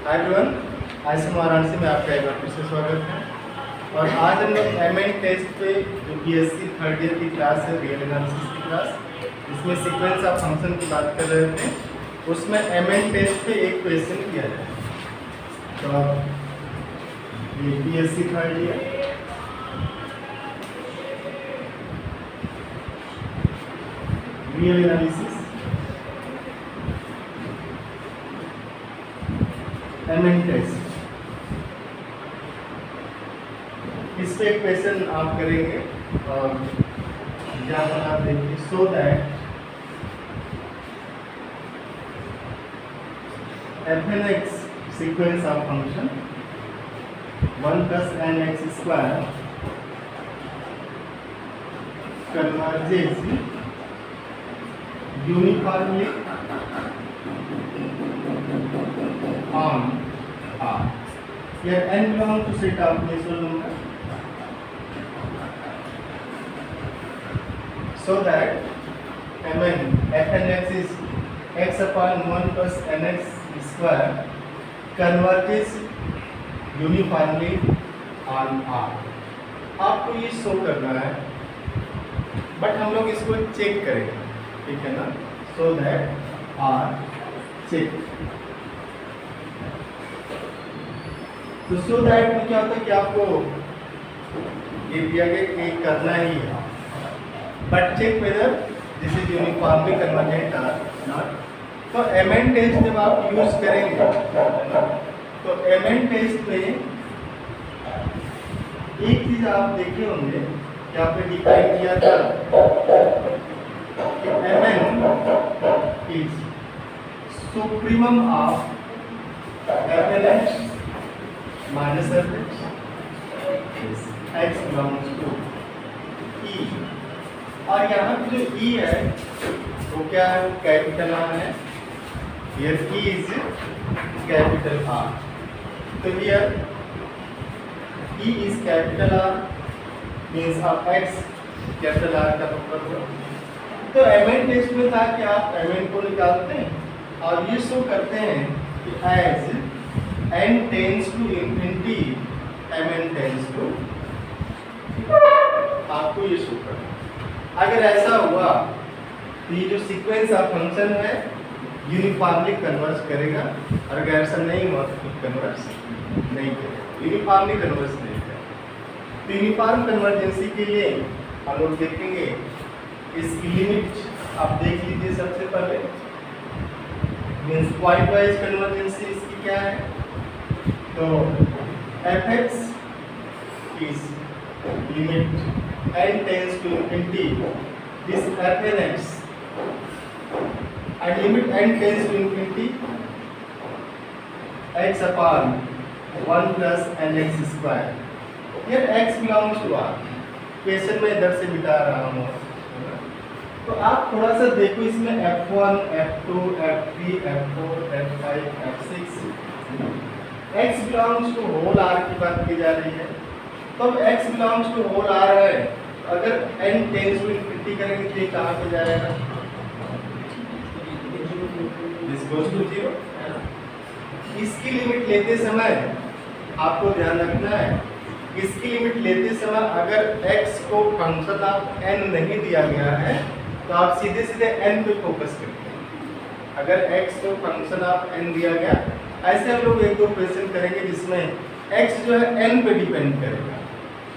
Hi everyone, आज से वाराणसी में आपका एक बार फिर से स्वागत है। और आज हम लोग एमएन टेस्ट पे जो बीएससी थर्ड ईयर की क्लास है, रियल एनालिसिस की क्लास, इसमें सीक्वेंस ऑफ फंक्शन की बात कर रहे थे। उसमें एमएन टेस्ट पे एक क्वेश्चन किया जाए। तो ये BSc third year real analysis MN test, इस पे एक क्वेश्चन आप करेंगे और यहाँ पर आप देखिए, so that f(n(x) sequence of function 1 + n(x)² converges uniformly on R. Here n belongs to set of natural number, so that f(n(x) is x/1 + n(x)² converges uniformly on R. आपको ये शो करना है, बट हम लोग इसको check करेंगे, ठीक है ना। So that R check. तो सो दैट में क्या होता है कि आपको ये दिया गया कि करना ही है, but check whether this is uniformly convergent और नॉट। तो एमएन टेस्ट जब आप यूज करेंगे, तो एमएन टेस्ट में एक चीज आप देखे होंगे कि आपने डिफाइन किया था कि MN is supremum of f(n(x) minus f(x) x belongs to E। और यहाँ पे जो E है वो क्या है, कैपिटल R है। Here E is capital R। तो here E is capital R means of x capital R का मतलब हुआ। तो एमएन टेस्ट में था कि आप एमएन को निकालते हैं और ये शो करते हैं कि as n tends to infinity mn tends to, आपको ये शो करना। अगर ऐसा हुआ तो ये जो सीक्वेंस ऑफ फंक्शन है यूनिफॉर्मली कन्वर्ज करेगा, और अगर ऐसा नहीं हुआ तो कन्वर्ज नहीं करेगा, यूनिफॉर्मली कन्वर्ज नहीं करेगा। तो यूनिफॉर्म कन्वर्जेंसी के लिए हम लोग देखेंगे, इसकी लिमिट आप देख लीजिए। सबसे पहले मीन्स पॉइंट वाइज कन्वर्जेंसी इसकी क्या है, तो f(x) is limit n tends to infinity this f(n(x) and limit n tends to infinity x/1 + n(x)²। Here x belongs to R। Question में इधर से बिता रहा हूँ, तो आप थोड़ा सा देखो, इसमें f1, f2, f3, f4, f5, f6 x belongs to whole R की बात की जा रही है। तो अब x belongs to whole R है, अगर n टेंड्स टू इंफिनिटी करेंगे तो ये कहाँ पे जाएगा, दिस गोज टू 0। इसकी लिमिट लेते समय आपको ध्यान रखना है, इसकी लिमिट लेते समय अगर x को फंक्शन ऑफ n नहीं दिया गया है तो आप सीधे सीधे n पे फोकस करते हैं। अगर x को फंक्शन ऑफ n दिया गया, ऐसे हम लोग एक दो क्वेश्चन करेंगे जिसमें x जो है n पे डिपेंड करेगा,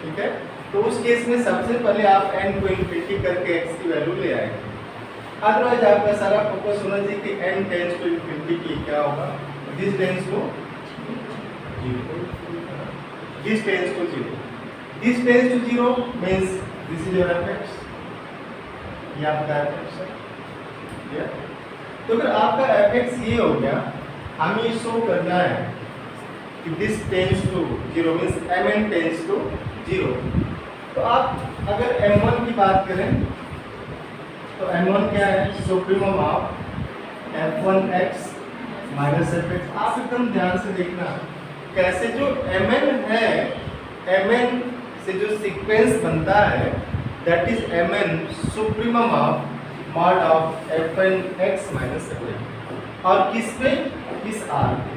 ठीक है। तो उस केस में सबसे पहले आप n को इंफिनिटी करके x की वैल्यू ले आएंगे। अदरवाइज आपका सारा फोकस होना चाहिए कि n टेंड्स टू इंफिनिटी की क्या होगा, this tends to 0, this tends to 0, this tends to 0 means this is your f(x), ये आपका f(x) है। तो अगर आपका f(x) ये हो गया, हमें ये शो करना है कि this tends to 0 means mn tends to 0। तो आप अगर m1 की बात करें तो m1 क्या है, सुप्रीमम ऑफ f(1)(x) - f(x). आप एकदम ध्यान से देखना कैसे जो mn है, mn से जो सीक्वेंस बनता है that is mn supremum of mod of f(x) - f(x) और किस पे, इस R पे।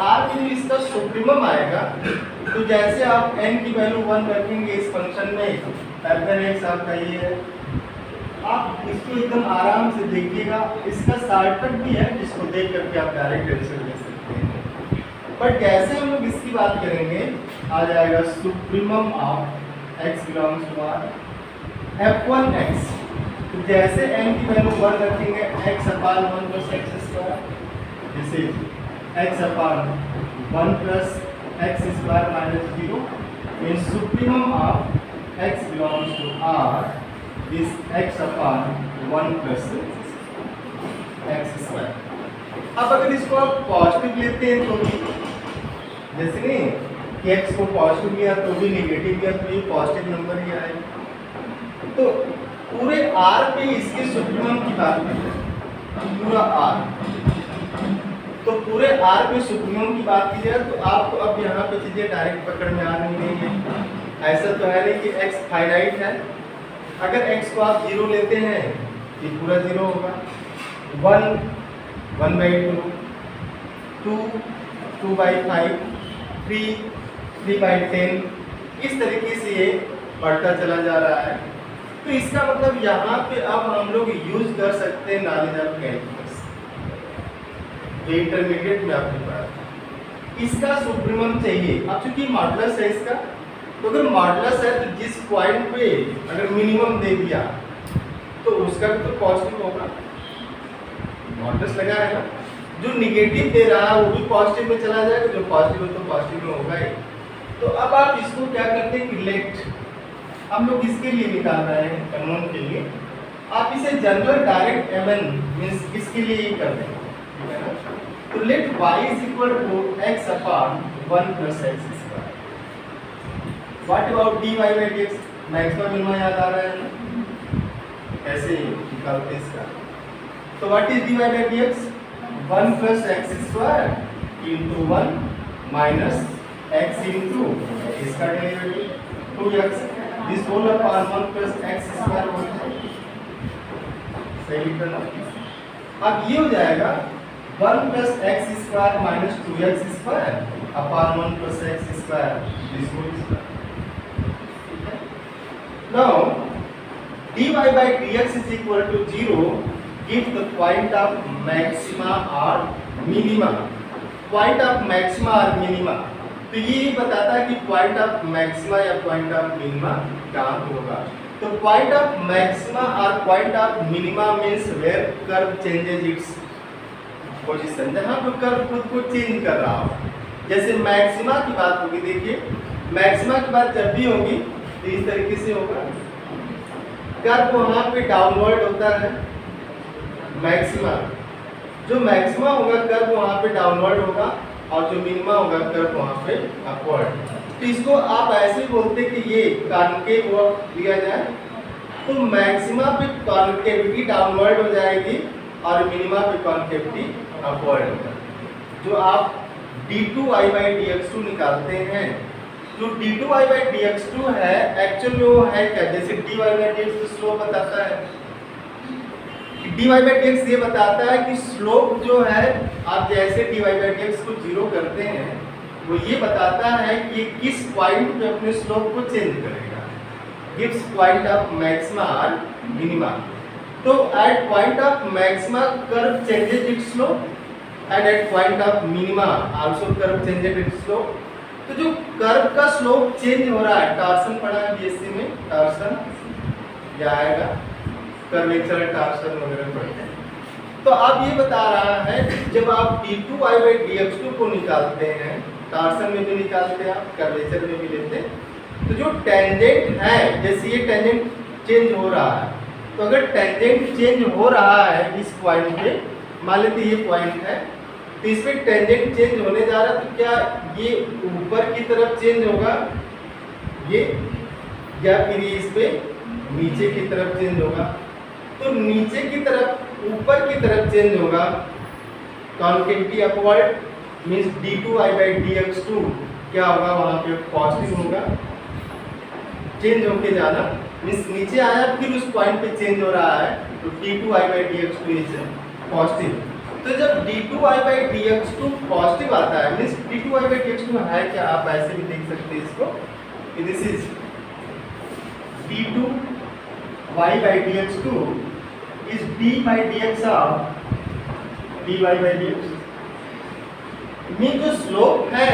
आर में जो इसका सुप्रीमम आएगा, तो जैसे आप n की वैल्यू 1 रखेंगे इस फंक्शन में, फैक्टर x आपका ये है। आप इसको एकदम आराम से देखिएगा, इसका शॉर्टकट भी है जिसको देख करके आप डायरेक्ट आंसर ले सकते हैं। बट जैसे हम लोग इसकी बात करेंगे, आ जाएगा supremum of x belongs to r f1x। तो जैसे n की वैल्यू 1 रखेंगे, x upon 1 plus x square, this is x upon 1 plus x square minus 0 means supremum of x belongs to r is x upon 1 plus x square। अब अगर इसको आप positive लेते हैं तो भी, जैसे नहीं कि x को पॉजिटिव लिया तो भी, नेगेटिव लिया तो ये पॉजिटिव नंबर ही आएगा। तो पूरे r पे इसके सुप्रीमम की बात करें, पूरा r, तो पूरे r पे सुप्रीमम की बात की जाए तो आपको अब यहाँ पे चीजें डायरेक्ट पकड़ में आ नहीं है। ऐसा तो है नहीं कि x फाइनाइट है। अगर x को आप 0 लेते हैं, ये पूरा 0 होगा, 1 1/2, 2 2/5, 3 3/10, इस तरीके से ये बढ़ता चला जा रहा है। तो इसका मतलब यहाँ पे अब हम लोग यूज कर सकते हैं नॉलेज ऑफ कैलकुलस, जो इंटरमीडिएट में आपने पढ़ा था। इसका सुप्रीमम चाहिए। अब चूंकि मॉडुलस है इसका, तो अगर मॉडुलस है तो जिस पॉइंट पे अगर मिनिमम दे दिया तो उसका भी तो पॉजिटिव होगा, मॉडुलस लगा है ना। जो निगेटिव दे रहा है वो भी पॉजिटिव में चला जाएगा, जो पॉजिटिव है तो पॉजिटिव में होगा ही। तो अब आप इसको क्या करते हैं कि लेट, हम लोग इसके लिए निकाल रहे हैं m1 के लिए, आप इसे जनरल डायरेक्ट mn मीन्स इसके लिए ही कर देंगे, ठीक है ना। तो let y is equal to x upon 1 plus x square. What about dy by dx, maximum minimum याद आ रहा है ना, कैसे निकालते हैं इसका। तो what is dy by dx, 1 plus x square into 1 minus x into इसका derivative 2x, this whole upon 1 plus x square होता है, सही लिख रहा हूं। अब ये हो जाएगा 1 plus x square minus 2x square upon 1 plus x square, this whole square. Now dy by dx is equal to 0 gives the point of maxima or minima, point of maxima or minima। तो ये बताता है कि point of maxima या point of minima कहाँ होगा। तो point of maxima और point of minima means where curve changes its position, जहाँ पे कर्व खुद को चेंज कर रहा हो। जैसे मैक्सिमा की बात होगी, देखिए मैक्सिमा की बात जब भी होगी तो इस तरीके से होगा, कर्व वहाँ पे डाउनवर्ड होता है, मैक्सिमा जो मैक्सिमा होगा कर्व वहाँ पे डाउनवर्ड होगा, और जो मिनिमा होगा कर्व वहाँ पे अपवर्ड। तो इसको आप ऐसे बोलते कि ये कॉनकेव दिया जाए, तो मैक्सिमा पे कॉनकेविटी डाउनवर्ड हो जाएगी और मिनिमा पे कॉनकेविटी अपवर्ड होगा। जो आप d2i बाई dx2 निकालते हैं, जो d2i बाई dx2 है एक्चुअल में वो है क्या, जैसे dy बाई dx तो स्लोप बताता है, dy बाई dx ये बताता है कि स्लोप जो है आप जैसे dy बाई dx को 0 करते हैं, वो ये बताता है कि ये किस पॉइंट पे अपने स्लोप को चेंज करेगा, गिव्स पॉइंट ऑफ मैक्सिमा और मिनिमा। तो at point of maxima curve changes its slope and at point of minima also curve changes its slope. तो जो कर्व का स्लोप चेंज हो रहा है, टॉर्सन पढ़ा है बीएससी में, टॉर्सन क्या आएगा, कर्वेचर टॉर्सन वगैरह पढ़ते हैं। तो अब ये बता रहा है जब आप d2i बाई dx2 को निकालते हैं, टॉर्सन में भी निकालते हैं आप, कर्वेचर में भी लेते हैं, तो जो टेंजेंट है, जैसे ये टेंजेंट चेंज हो रहा है, तो अगर टेंजेंट चेंज हो रहा है इस पॉइंट पे, मान लेते ये पॉइंट है, तो इस पे टेंजेंट चेंज होने जा रहा है, तो क्या ये ऊपर की तरफ चेंज होगा ये, या फिर ये इस पे नीचे की तरफ चेंज होगा। तो नीचे की तरफ ऊपर की तरफ चेंज होगा, concavity upward means d2i by dx2 क्या होगा, वहाँ पे पॉजिटिव होगा, चेंज होके जाना मींस नीचे आया फिर उस पॉइंट पे चेंज हो रहा है, तो d2i by dx2 is positive. तो जब d2y/dx2 पॉजिटिव आता है, मींस d2y/dx2 है क्या, आप ऐसे भी देख सकते हैं इसको कि this is d2y/dx2 is d/dx of dy/dx। Mean जो स्लोप है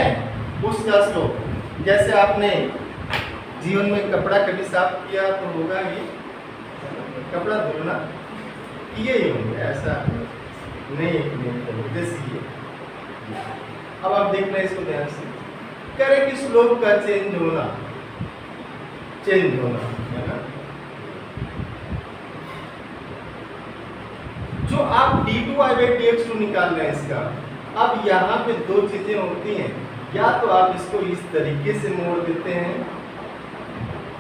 उसका स्लोप, जैसे आपने जीवन में कपड़ा कभी साफ किया तो होगा ये कपड़ा धोना किए ही होंगे, ऐसा नहीं उद्देश्य। अब आप देखना इसको ध्यान से, कह रहे कि स्लोप का चेंज होना है ना। जो आप d2y/dx2 निकाल रहे हैं इसका, अब यहाँ पे दो चीजें होती हैं, या तो आप इसको इस तरीके से मोड़ देते हैं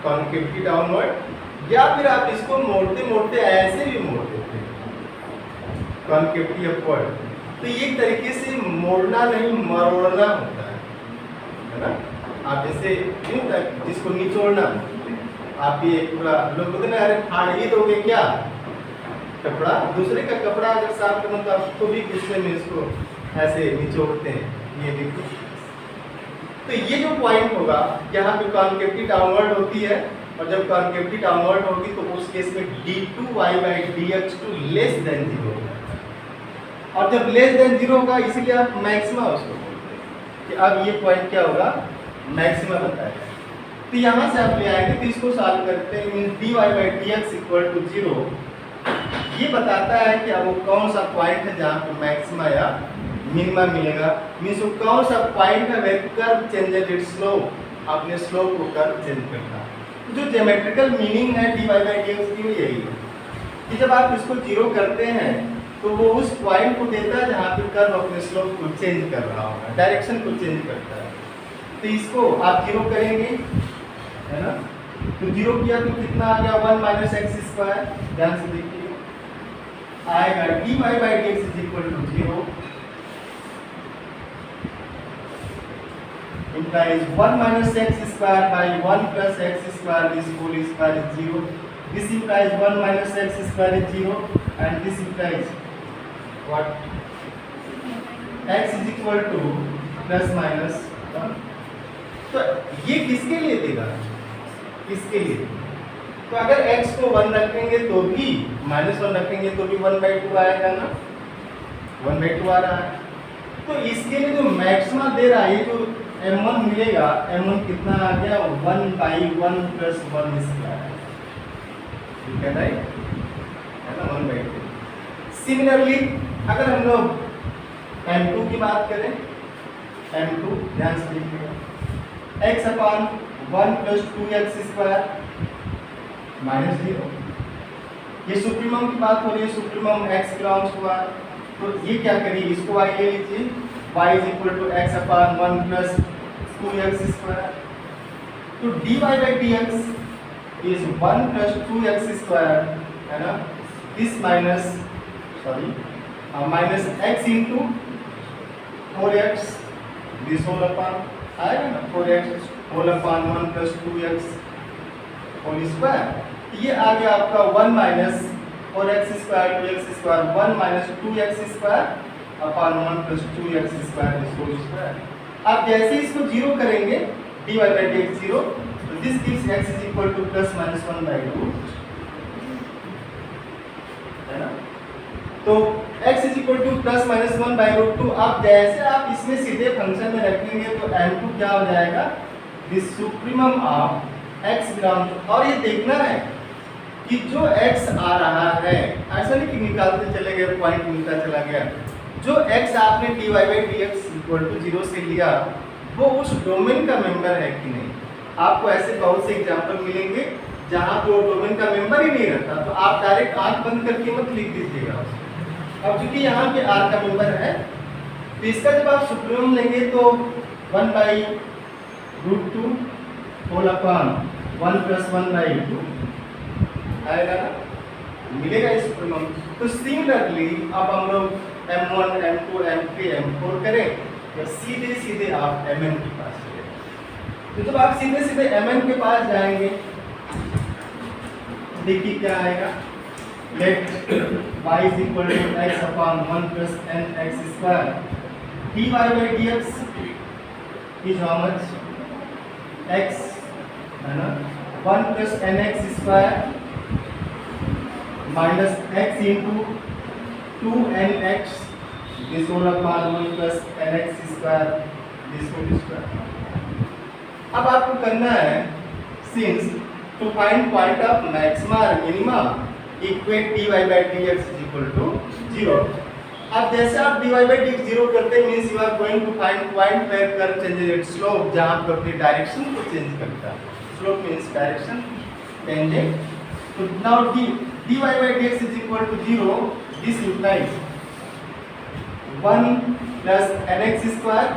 कॉन्केविटी डाउनवर्ड, या फिर आप इसको मोड़ते मोड़ते ऐसे भी मोड़ देते हैं कॉन्केविटी अपवर्ड। तो ये तरीके से मोड़ना नहीं मरोड़ना होता है ना। आप जैसे जिसको निचोड़ना, आप ये पूरा लोग बोलते ना, अरे फाड़ ही दोगे क्या कपड़ा, दूसरे का कपड़ा अगर साफ करना तो आपको भी गुस्से में इसको ऐसे निचोड़ते हैं, ये देखो। तो ये जो पॉइंट होगा यहाँ पे कॉन्केविटी डाउनवर्ड होती है, और जब कॉन्केविटी डाउनवर्ड होगी तो उस केस में d2y/dx2 लेस देन 0 होगा, और जब लेस देन 0 होगा इसीलिए आप मैक्सिमा उसको बोलते हैं कि अब ये पॉइंट क्या होगा, मैक्सिमा बताएगा। तो यहाँ से आप ले आएंगे, तो इसको सॉल्व करते हैं, मीन dy/dx इक्वल टू 0 ये बताता है कि अब वो कौन सा पॉइंट है जहाँ पे मैक्सिमा या मिनिमा मिलेगा, मीन्स वो कौन सा पॉइंट है where curve changes its slope, अपने स्लोप को कर्व चेंज करता है। जो ज्योमेट्रिकल मीनिंग है dy/dx की यही है कि जब आप इसको 0 करते हैं तो वो उस पॉइंट को देता है जहाँ पे कर्व अपने स्लोप को चेंज कर रहा होगा, डायरेक्शन को चेंज करता है। तो इसको आप 0 करेंगे, है ना, तो 0 किया तो कितना आ गया 1 - x²। ध्यान से देखिए आएगा dy/dx is equal to 0 implies 1 - x² by 1 + x² this whole square is 0. This implies 1 - x² is 0 and this implies what? x is equal to ±1। तो ये किसके लिए देगा, इसके लिए। तो अगर x को 1 रखेंगे तो भी -1 रखेंगे तो भी 1/2 आएगा ना, 1/2 आ रहा है। तो इसके लिए जो मैक्सिमा दे रहा है, ये जो m1 मिलेगा, m1 कितना आ गया 1/1 + 1², ठीक है राइट, है ना 1/2। सिमिलरली अगर हम लोग m2 की बात करें, m2 ध्यान से देखिएगा, x/1 + 2x² -0। ये सुप्रीमम की बात हो रही है, supremum x belongs to r, तो ये क्या करिए, इसको y ले लीजिए, y is equal to x/1 + 2x²। तो dy/dx is 1 + 2x², है ना, this minus x into 4x, this whole upon आएगा ना 4x whole upon 1 + 2x whole square। ये आ गया आपका 1 - 4x² 2x², 1 - 2x² upon 1 + 2x² this whole square। आप जैसे इसको 0 करेंगे dy/dx 0, तो this gives x is equal to ±1/2, है ना। तो x is equal to ±1/2। अब जैसे आप इसमें सीधे फंक्शन में रखेंगे तो m2 क्या हो जाएगा, this supremum of x belong. और ये देखना है कि जो x आ रहा है, ऐसा नहीं कि निकालते चले गए पॉइंट मिलता चला गया, जो x आपने dy/dx इक्वल टू 0 से लिया वो उस डोमेन का मेंबर है कि नहीं। आपको ऐसे बहुत से एग्जांपल मिलेंगे जहां पे वो डोमेन का मेंबर ही नहीं रहता, तो आप डायरेक्ट आंख बंद करके मत लिख दीजिएगा। अब चूंकि यहाँ पे r का मेंबर है, तो इसका जब आप सुप्रीमम लेंगे तो 1/√2 होल अपॉन 1 + 1/2 आएगा ना, मिलेगा इस सुप्रीमम। तो सिमिलरली अब हम लोग m1 m2 m3 m4 करें तो सीधे सीधे आप mn के पास चले। तो जब आप सीधे सीधे mn के पास जाएंगे, देखिए क्या आएगा, let y is equal to x upon 1 plus n x square. dy by dx is how much? x है ना, 1 plus nx square minus x into 2nx this whole upon 1 plus nx square this whole square. अब आपको करना है since to find point of maxima or minima equate dy by dx is equal to 0. अब जैसे आप dy by dx 0 करते हैं means you are going to find point where curve changes its slope, जहाँ पर अपनी डायरेक्शन को change करता है. Slope means direction changing. So now dy by dx is equal to 0. This implies 1 plus nx square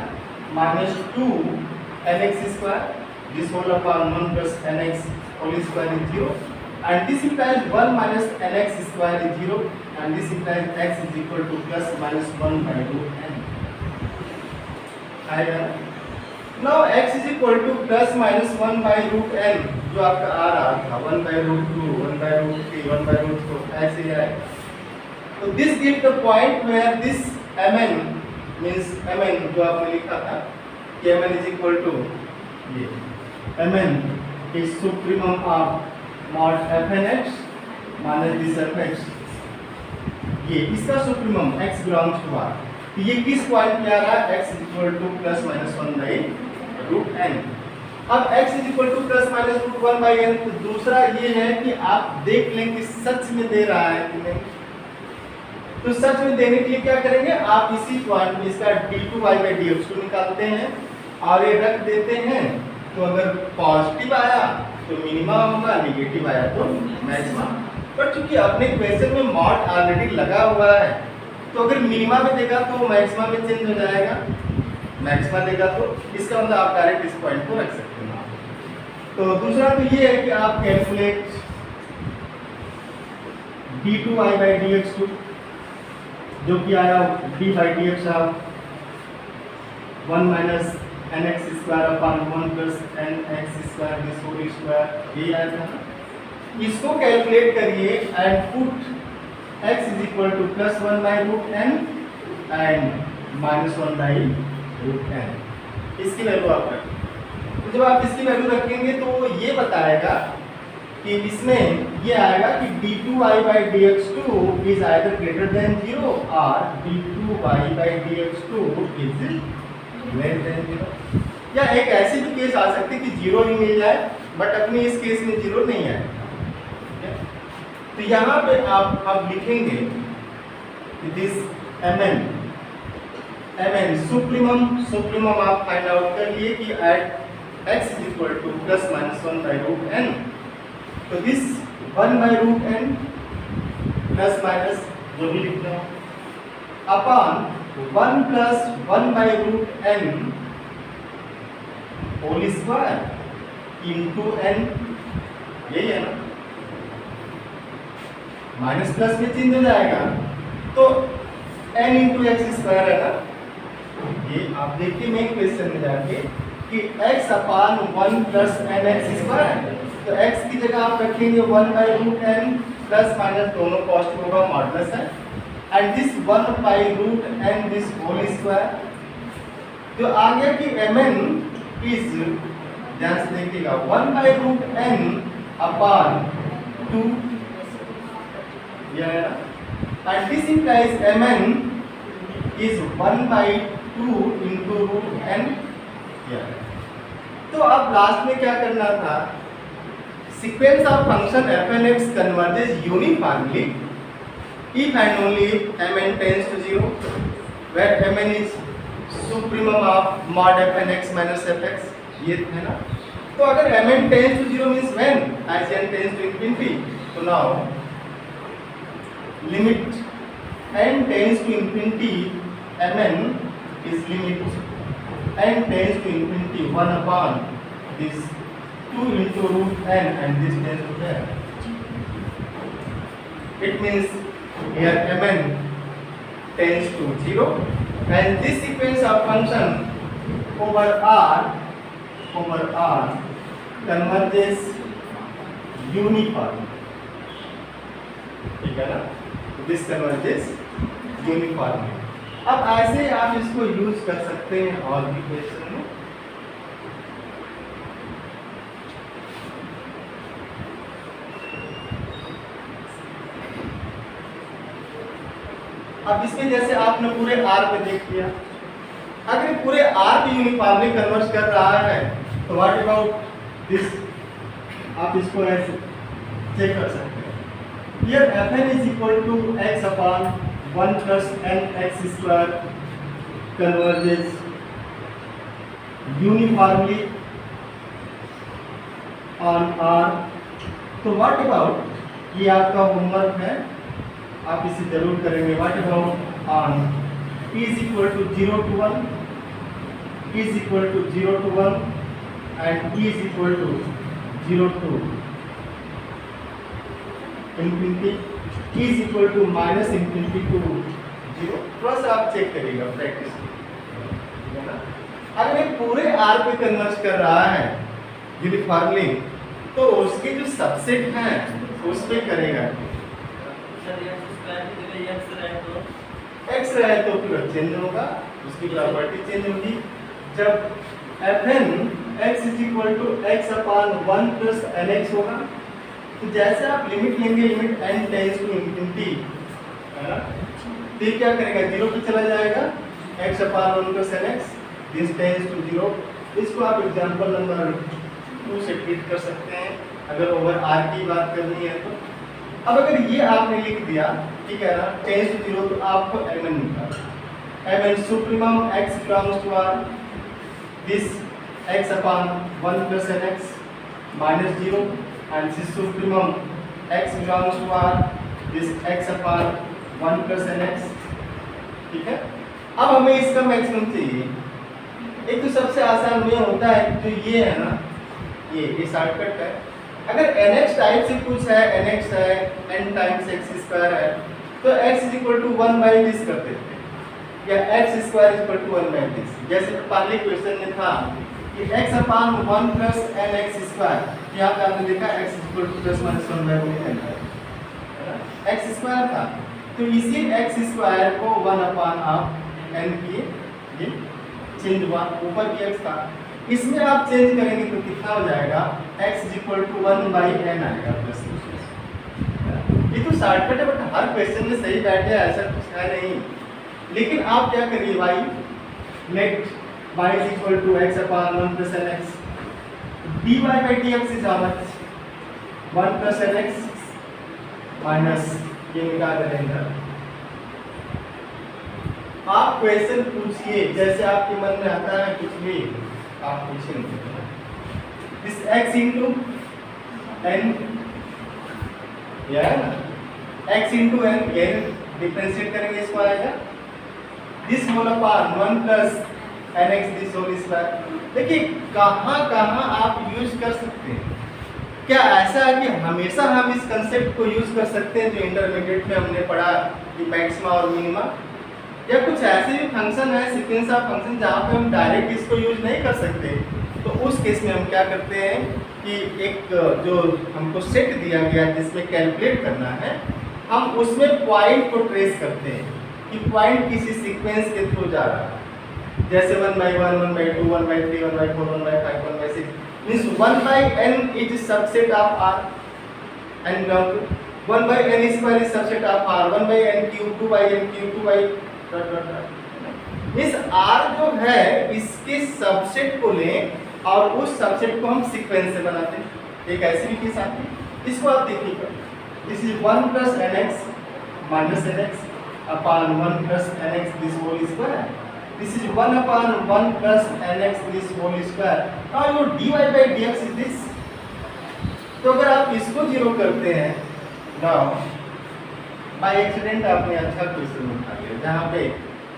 minus 2 nx square this whole upon 1 plus nx whole square is 0, and this implies 1 minus nx square is 0, and this implies x is equal to plus minus 1 by root n. Now x is equal to plus minus 1 by root n जो आपका आ रहा था 1 by root 2, 1 by root 3, 1 by root 4 ऐसे ही आएगा. So this gives the point where this mn means mn जो आपने लिखा था कि mn is equal to ये mn is supremum of mod fnx minus this fx. ये इसका supremum x belongs to r. तो ये किस पॉइंट पे आ रहा है? x is equal to plus minus 1 by root n. अब x is equal to plus minus root 1 by n. तो दूसरा ये है कि आप देख लें कि सच में दे रहा है कि नहीं. तो सच में देने के लिए क्या करेंगे, आप इसी पॉइंट में इसका d2y by dx2 निकालते हैं और ये रख देते हैं. तो अगर पॉजिटिव आया तो मिनिमा होगा, नेगेटिव आया तो मैक्सिमा. पर चूंकि अपने क्वेश्चन में मॉड ऑलरेडी लगा हुआ है तो अगर मिनिमा में देगा तो मैक्सिमा में चेंज हो जाएगा, मैक्सिमा देगा तो इसका मतलब आप डायरेक्ट इस पॉइंट को रख सकते हैं. तो दूसरा तो ये है कि आप कैलकुलेट d2y by dx2 जो कि आया d by dx of 1 minus nx square upon 1 plus nx square this whole square, ये आया था. इसको कैलकुलेट करिए and put x is equal to plus 1 by root n and minus 1 by root n. इसकी value आप रखें. तो जब आप इसकी वैल्यू रखेंगे तो ये बताएगा कि इसमें ये आएगा कि d2y by dx2 is either greater than 0 or d2y by dx2 is less than 0. या एक ऐसी भी केस आ सकती है कि 0 ही मिल जाए, बट अपने इस केस में 0 नहीं है. तो यहाँ पे आप अब लिखेंगे दिस mn सुप्रीमम आप फाइंड आउट कर लिए कि eight x is equal to plus minus 1 by root n. तो this 1 by root n plus minus जो भी लिखना अपॉन 1 plus 1 by root n whole square into n. यही है ना, माइनस प्लस में चेंज हो जाएगा तो n इंटू एक्स स्क्वायर है ना. ये आप देखिए मेन क्वेश्चन में जाके कि x upon 1 plus n x square. तो x की जगह आप रखेंगे 1 by root n plus minus दोनों पॉजिटिव होगा, मॉडुलस है, and this 1 by root n this whole square. जो आ गया कि mn इज, ध्यान से देखिएगा, 1 बाई रूट n अपान 2, यह है ना, and this implies mn is 1 by 2 into root n. तो अब लास्ट में क्या करना था, sequence of function f and x converges uniformly if and only if mn tends to 0, where mn is supremum of mod f and x minus fx. ये है ना. तो अगर mn tends to 0 means when as n tends to infinity. तो now limit n tends to infinity, mn is limit n tends to infinity 1 upon this 2 into root n and this tends to n. It means here mn tends to 0 and this sequence of function over r converges uniformly. ठीक है ना, this converges uniformly. अब ऐसे आप इसको use कर सकते हैं और भी क्वेश्चन में। अब इसमें जैसे आपने पूरे आर पे देख लिया, अगर पूरे आर पे यूनिफॉर्मली कन्वर्ट कर रहा है तो व्हाट अबाउट दिस, आप इसको ऐसे चेक कर सकते हैं। Here fn is equal to x upon 1 plus n x स्क्वायर कन्वर्जेस यूनिफॉर्मली ऑन r। तो व्हाट अबाउट, ये आपका होमवर्क है, आप इसे जरूर करेंगे। What about on p is equal to 0 to 1, p is equal to 0 to 1 and e is equal to 0 to infinity, e is equal to minus infinity to 0। थोड़ा सा आप चेक करिएगा प्रैक्टिस, अगर ये पूरे r पे कन्वर्ज कर रहा है यूनिफॉर्मली तो उसके जो सबसेट हैं उस पे करेगा। x रहे तो फिर चेंज होगा, उसकी प्रॉपर्टी चेंज होगी। जब fn x is equal to x upon 1 plus nx होगा तो जैसे आप लिमिट लेंगे, limit n tends to infinity, है ना, तो ये क्या करेगा, 0 पे चला जाएगा, x upon 1 plus nx this tends to 0। इसको आप एग्जांपल नंबर 2 से ट्रीट कर सकते हैं अगर ओवर r की बात करनी है तो। अब अगर ये आपने लिख दिया, ठीक है ना, टेंड्स टू 0, तो आपको mn निकालना। mn supremum x belongs to r, this x upon 1 plus nx minus 0 and this supremum x belongs to r, this x upon 1 plus nx। ठीक है, अब हमें इसका मैक्सिमम चाहिए। एक तो सबसे आसान में होता है जो ये है ना, ये शॉर्टकट है। अगर nx टाइप से कुछ है, nx है, n टाइम्स x स्क्वायर है, तो x is equal to 1 by this कर देते हैं, या x स्क्वायर is equal to 1 by this. जैसे पहले क्वेश्चन में था कि x upon 1 plus nx square, यहाँ पे आपने देखा x is equal to plus minus 1 by n है ना, x स्क्वायर था, तो इसी x स्क्वायर को 1 अपॉन आप n किए, ये चेंज हुआ, ऊपर की x था, इसमें आप चेंज करेंगे तो कितना हो जाएगा, x is equal to 1 by n आएगा प्लस। ये तो शॉर्टकट है, बट हर क्वेश्चन में सही बैठे ऐसा कुछ है नहीं। लेकिन आप क्या करिए भाई, let y is equal to x upon 1 plus nx, dy by dx is how much, 1 plus nx minus ये निकाल देंगे। आप क्वेश्चन पूछिए जैसे आपके मन में आता है, कुछ भी आप पूछेंगे। दिस x इंटू n, यह है ना, x इंटू n, ये डिफरेंशिएट करेंगे, इसको आएगा this whole upon 1 plus nx this whole square. देखिए कहाँ कहाँ आप यूज कर सकते हैं। क्या ऐसा है कि हमेशा हम इस कंसेप्ट को यूज कर सकते हैं जो इंटरमीडिएट में हमने पढ़ा कि मैक्सिमा और मिनिमा, या कुछ ऐसे भी फंक्शन है, सीक्वेंस ऑफ फंक्शन, जहाँ पे हम डायरेक्ट इसको यूज नहीं कर सकते, तो उस केस में हम क्या करते हैं कि एक जो हमको सेट दिया गया जिसमें कैलकुलेट करना है, हम उसमें पॉइंट को ट्रेस करते हैं कि पॉइंट किसी सीक्वेंस के थ्रू जा रहा है। जैसे 1 by 1, 1 by 2, 1 by 3, 1 by 4, 1 by 5, 1 by 6, means 1 by n is subset of r, and 1 by n square is subset of r, 1 by n cube, 2 by n cube, 2 by इस r जो है इसके subset को लें और उस सबसेट को हम सीक्वेंस से बनाते हैं। एक ऐसी भी केस आती है, इसको आप देखिएगा, this is 1 plus nx minus nx upon 1 plus nx this whole square, this is 1 upon 1 plus nx this whole square. Now your dy by dx is this. तो अगर आप इसको जीरो करते हैं, नाउ बाय एक्सीडेंट आपने अच्छा question उठा लिया जहाँ पे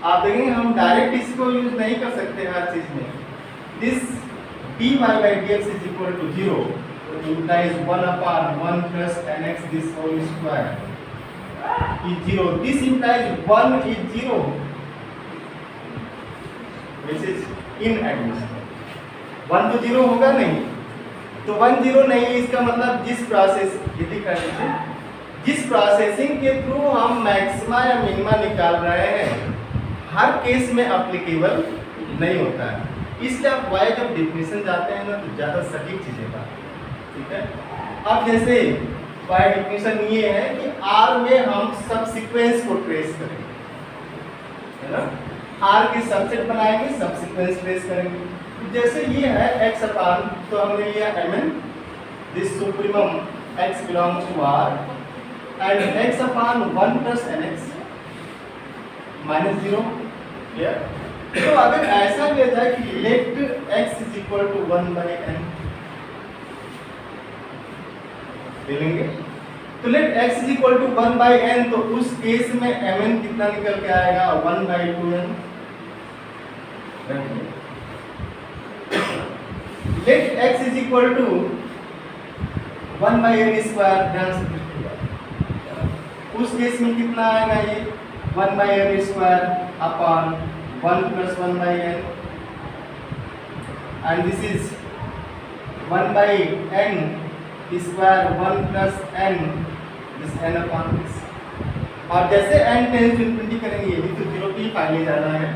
आप देखेंगे हम डायरेक्ट इसको यूज नहीं कर सकते हर चीज में। This dy by dx is equal to 0, so implies 1 upon 1 plus nx this whole square is 0. This implies 1 is 0, which is inadmissible. 1 तो 0 होगा नहीं, तो 1 0 नहीं, इसका मतलब जिस प्रोसेस, ये दिख रहा है जिस प्रोसेसिंग के थ्रू हम मैक्सिमा या मिनिमा निकाल रहे हैं हर केस में अप्लीकेबल नहीं होता है, इसलिए आप वाई जब डिफिनेशन जाते हैं ना तो ज़्यादा सटीक चीज़ें का, ठीक है। अब जैसे वाई डिफिनेशन ये है कि आर में हम सब सीक्वेंस को ट्रेस करेंगे, है ना, आर के सबसेट बनाएंगे, सब सीक्वेंस ट्रेस करेंगे। जैसे ये है x अपान, तो हमने लिया mn, this supremum x belongs to r and x upon 1 plus nx minus 0, clear. तो अगर ऐसा लिया जाए कि let x is equal to 1/n ले लेंगे, तो let x is equal to 1/n, तो उस केस में mn कितना निकल के आएगा 1/2n। Let x is equal to 1/n square, ध्यान से देखिएगा, उस केस में कितना आएगा ये 1/n square upon 1 plus 1/n, and this is 1/n square 1 plus n, this n upon this. और जैसे n टेंस टू इनफिनिटी करेंगे ये भी तो 0 की फाइनली जाना है,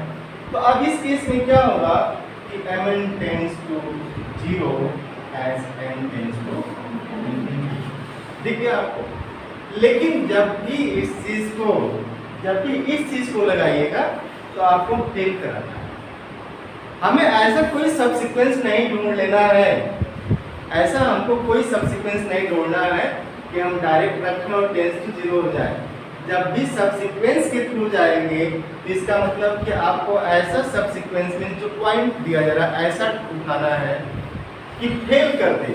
तो अब इस केस में क्या होगा कि mn tends to 0 as n tends to infinity, दिख गया आपको। लेकिन जब भी इस चीज को लगाइएगा तो आपको फेल कराना है। हमें ऐसा कोई सबसीक्वेंस नहीं ढूंढ लेना है, ऐसा हमको कोई सबसीक्वेंस नहीं ढूंढना है कि हम डायरेक्ट रखें और टेंस टू 0 हो जाए। जब भी सबसीक्वेंस के थ्रू जाएंगे तो इसका मतलब कि आपको ऐसा सबसीक्वेंस में जो पॉइंट दिया जा रहा है ऐसा उठाना है कि फेल कर दे।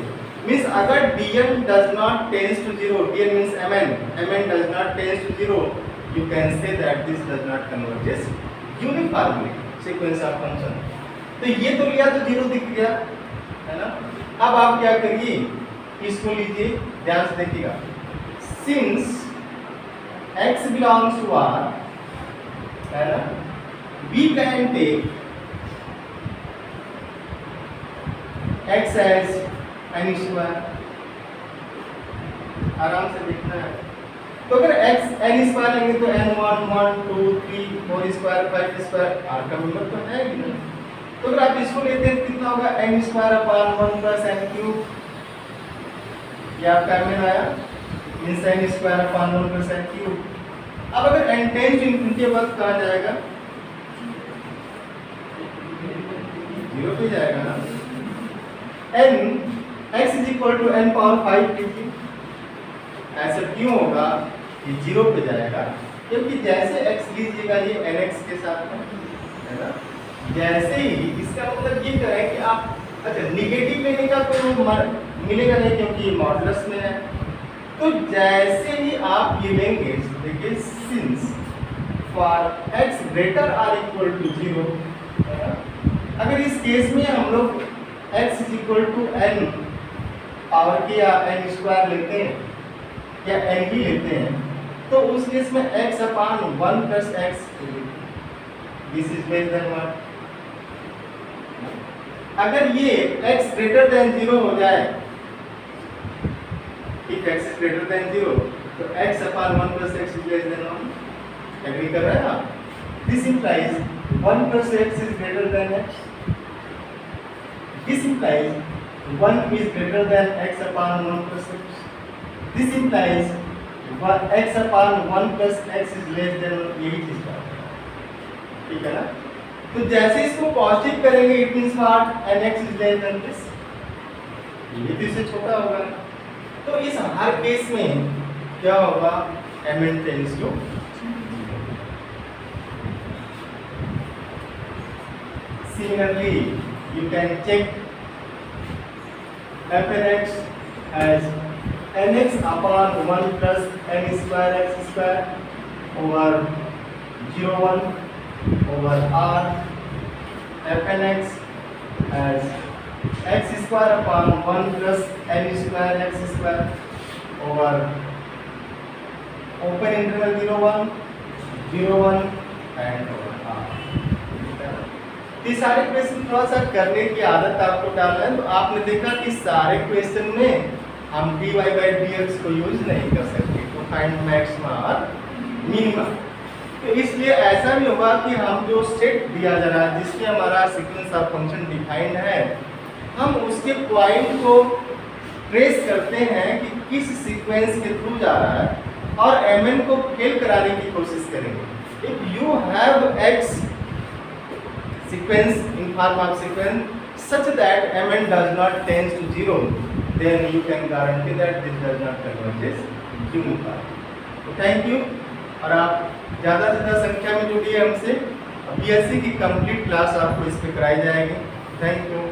मीन्स अगर dm does not tends to 0, dm means mn does not tends to 0, you can say that this does not converges uniformly sequence of function। तो ये तो लिया तो 0 दिख गया, है ना। अब आप क्या करिए, इसको लीजिए, ध्यान से देखिएगा, since x belongs to r, है ना, we can take x as n square, आराम से देखना है। तो अगर x n स्क्वायर लेंगे तो n1 1 2 3 4 स्क्वायर 5 स्क्वायर r का मतलब तो है ही ना। तो अगर आप इसको लेते हैं कितना होगा n square upon 1 plus n cube, ये आपका mn आया, means n square upon 1 plus n cube. अब अगर n टेंस टू इनफिनिटी वक्त कहां जाएगा, 0 पे जाएगा ना। n x is equal to n power 5 कीजिए, ऐसा क्यों होगा ये 0 पे जाएगा, क्योंकि जैसे x लीजिएगा ये nx के साथ है ना, जैसे ही इसका मतलब ये करें कि आप अच्छा निगेटिव लेने का तो मिलेगा नहीं क्योंकि मॉडुलस में है, तो जैसे ही आप ये लेंगे देखिए since for x greater or equal to 0, अगर इस केस में हम लोग x is equal to n power की या n स्क्वायर लेते हैं या n ही लेते हैं, तो उस केस में x upon 1 plus x, this is less than 1। अगर ये x ग्रेटर देन 0 हो जाए, if x is greater than 0, तो x upon 1 plus x is less than 1, agree कर रहे हैं आप। This implies 1 plus x is greater than x, this implies 1 is greater than x upon 1 plus x, this implies x upon 1 plus x is less than 1, यही चीज का, ठीक है ना। तो जैसे इसको पॉजिटिव करेंगे it means what, nx is less than this, ये तो इससे छोटा होगा, तो इस हर केस में क्या होगा, mn tends to 0। Similarly, you can check fnx as nx upon 1 plus n square x square over 0 1 over r, fnx as x square upon 1 plus n square x square over open interval 0 1 0 1 and over r। ये सारे question थोड़ा सा करने की आदत आपको डालना है, तो आपने देखा कि सारे क्वेश्चन में हम dy by dx को यूज नहीं कर सकते, तो फाइंड मैक्सिमा और मिनिमा। तो इसलिए ऐसा भी होगा कि हम जो सेट दिया जा रहा है जिसमें हमारा सीक्वेंस ऑफ फंक्शन डिफाइंड है, हम उसके पॉइंट को ट्रेस करते हैं कि किस सीक्वेंस के थ्रू जा रहा है और mn को फेल कराने की कोशिश करेंगे। If you have x sequence in form of sequence such that mn does not tends to 0, then you can guarantee that this does not converges uniform। तो थैंक यू। और आप ज़्यादा से ज़्यादा संख्या में जुड़िए हमसे। BSc की कंप्लीट क्लास आपको इस पे कराई जाएगी। Thank you.